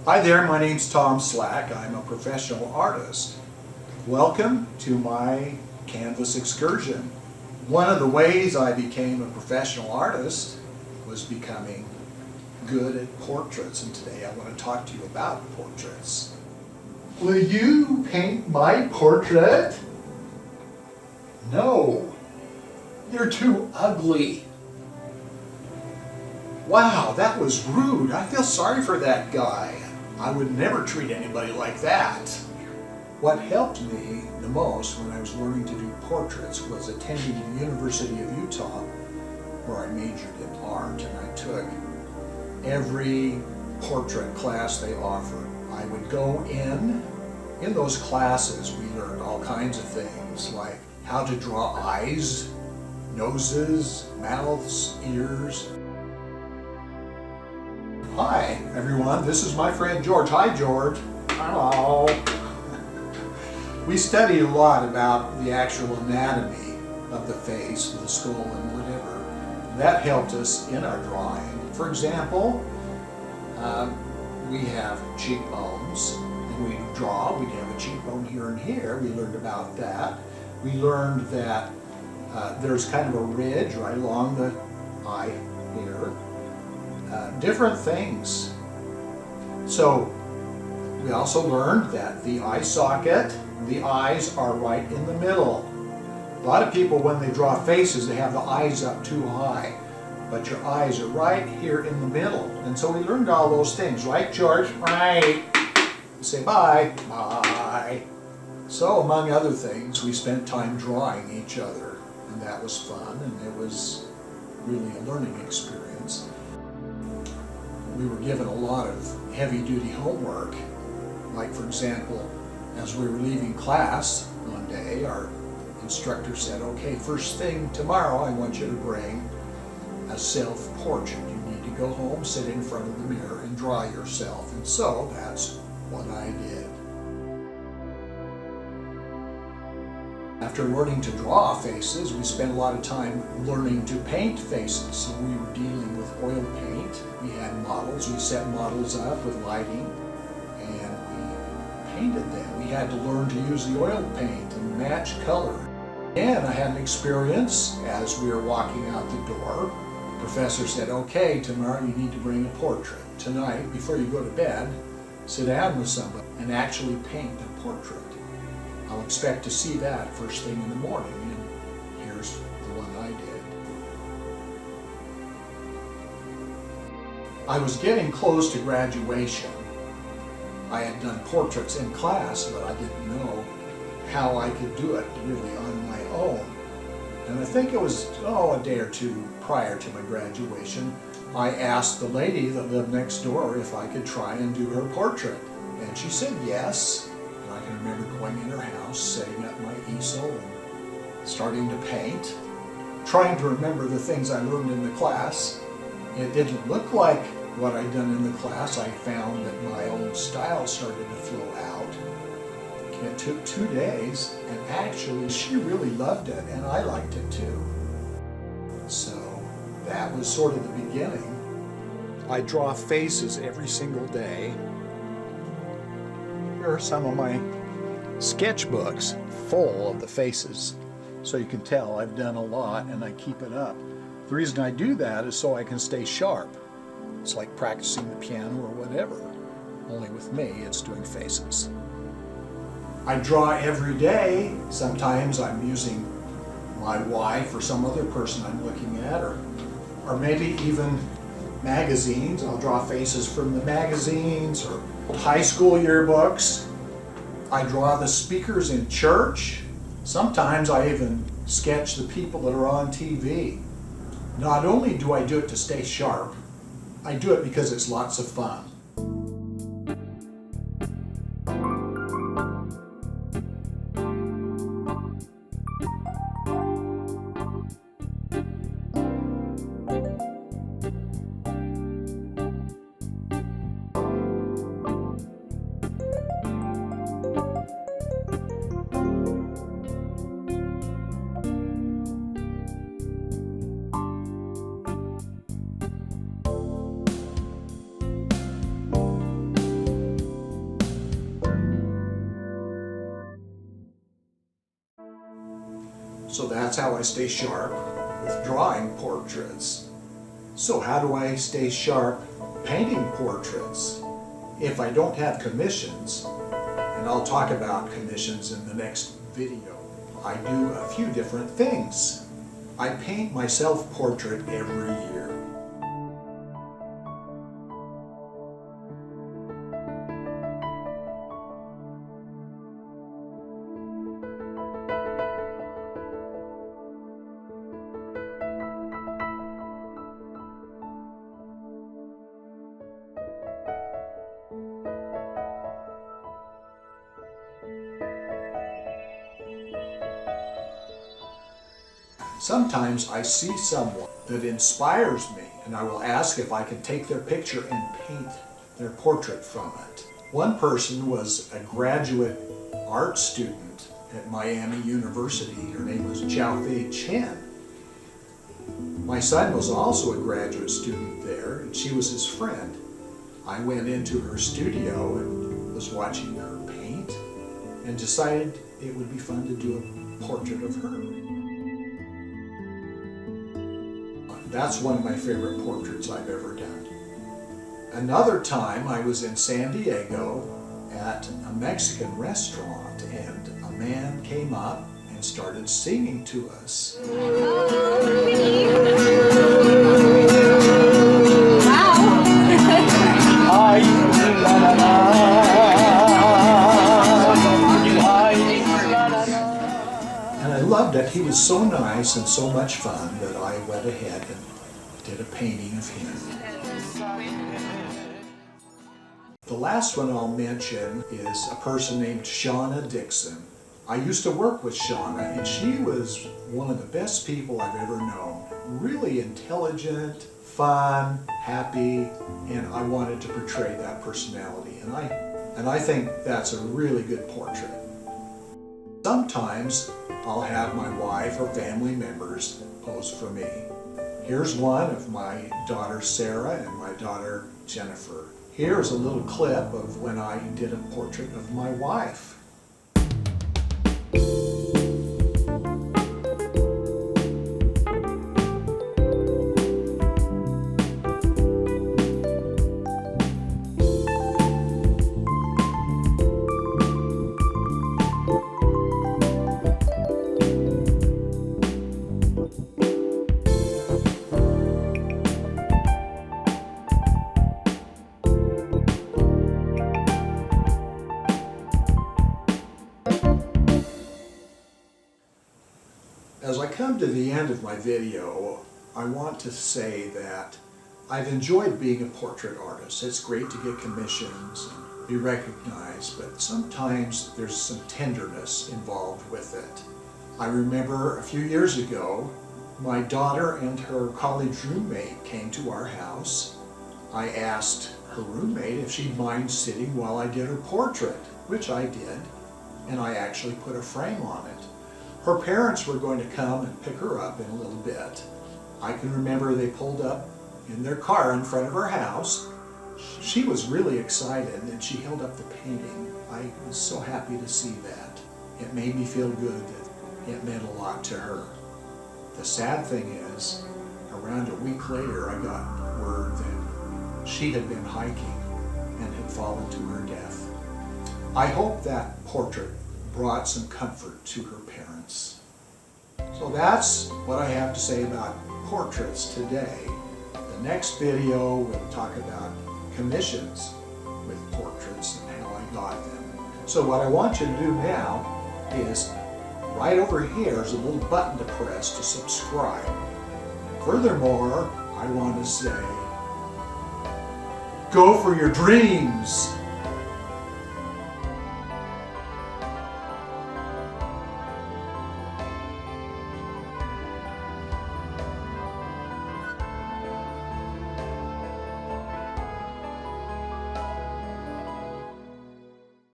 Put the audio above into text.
Hi there, my name's Tom Slack. I'm a professional artist. Welcome to my Canvas excursion. One of the ways I became a professional artist was becoming good at portraits, and today I want to talk to you about portraits. Will you paint my portrait? No, you're too ugly. Wow, that was rude. I feel sorry for that guy. I would never treat anybody like that. What helped me the most when I was learning to do portraits was attending the University of Utah, where I majored in art, and I took every portrait class they offered. I would go in those classes we learned all kinds of things, like how to draw eyes, noses, mouths, ears. Hi everyone, this is my friend George. Hi George. Hello. We studied a lot about the actual anatomy of the face, the skull, and whatever. That helped us in our drawing. For example, we have cheekbones, and we'd have a cheekbone here and here. We learned about that. We learned that there's kind of a ridge right along the eye here. Different things. So we also learned that the eye socket, the eyes are right in the middle. A lot of people, when they draw faces, they have the eyes up too high, but your eyes are right here in the middle. And so we learned all those things, right George? Right. Say bye. Bye. So among other things, we spent time drawing each other, and that was fun, and it was really a learning experience. We were given a lot of heavy-duty homework. Like, for example, as we were leaving class one day, our instructor said, okay, first thing tomorrow, I want you to bring a self-portrait. You need to go home, sit in front of the mirror, and draw yourself. And so that's what I did. After learning to draw faces, we spent a lot of time learning to paint faces. So we were dealing with oil paint. We had models. We set models up with lighting, and we painted them. We had to learn to use the oil paint and match color. And I had an experience as we were walking out the door. The professor said, okay, tomorrow you need to bring a portrait. Tonight, before you go to bed, sit down with somebody and actually paint a portrait. I'll expect to see that first thing in the morning, and here's the one I did. I was getting close to graduation. I had done portraits in class, but I didn't know how I could do it really on my own. And I think it was, a day or two prior to my graduation, I asked the lady that lived next door if I could try and do her portrait. And she said yes. And I can remember going in her house, setting up my easel, and starting to paint, trying to remember the things I learned in the class. It didn't look like what I'd done in the class. I found that my own style started to flow out. It took 2 days, and actually she really loved it, and I liked it too. So that was sort of the beginning. I draw faces every single day. Here are some of my sketchbooks full of the faces. So you can tell I've done a lot, and I keep it up. The reason I do that is so I can stay sharp. It's like practicing the piano or whatever. Only with me, it's doing faces. I draw every day. Sometimes I'm using my wife or some other person I'm looking at, or maybe even magazines. I'll draw faces from the magazines or high school yearbooks. I draw the speakers in church. Sometimes I even sketch the people that are on TV. Not only do I do it to stay sharp, I do it because it's lots of fun. So that's how I stay sharp with drawing portraits. So how do I stay sharp painting portraits if I don't have commissions? And I'll talk about commissions in the next video. I do a few different things. I paint my self-portrait every year. Sometimes I see someone that inspires me, and I will ask if I can take their picture and paint their portrait from it. One person was a graduate art student at Miami University. Her name was Jiao Chen. My son was also a graduate student there, and she was his friend. I went into her studio and was watching her paint and decided it would be fun to do a portrait of her. That's one of my favorite portraits I've ever done. Another time I was in San Diego at a Mexican restaurant, and a man came up and started singing to us. And I loved it. He was so nice and so much fun that I went ahead and did a painting of him. The last one I'll mention is a person named Shauna Dixon. I used to work with Shauna, and she was one of the best people I've ever known. Really intelligent, fun, happy, and I wanted to portray that personality. And I think that's a really good portrait. Sometimes I'll have my wife or family members pose for me. Here's one of my daughter Sarah and my daughter Jennifer. Here's a little clip of when I did a portrait of my wife. As I come to the end of my video, I want to say that I've enjoyed being a portrait artist. It's great to get commissions and be recognized, but sometimes there's some tenderness involved with it. I remember a few years ago, my daughter and her college roommate came to our house. I asked her roommate if she'd mind sitting while I did her portrait, which I did, and I actually put a frame on it. Her parents were going to come and pick her up in a little bit. I can remember they pulled up in their car in front of her house. She was really excited, and she held up the painting. I was so happy to see that. It made me feel good that it meant a lot to her. The sad thing is, around a week later, I got word that she had been hiking and had fallen to her death. I hope that portrait brought some comfort to her parents. So that's what I have to say about portraits today. The next video will talk about commissions with portraits and how I got them. So what I want you to do now is right over here is a little button to press to subscribe. Furthermore, I want to say, go for your dreams!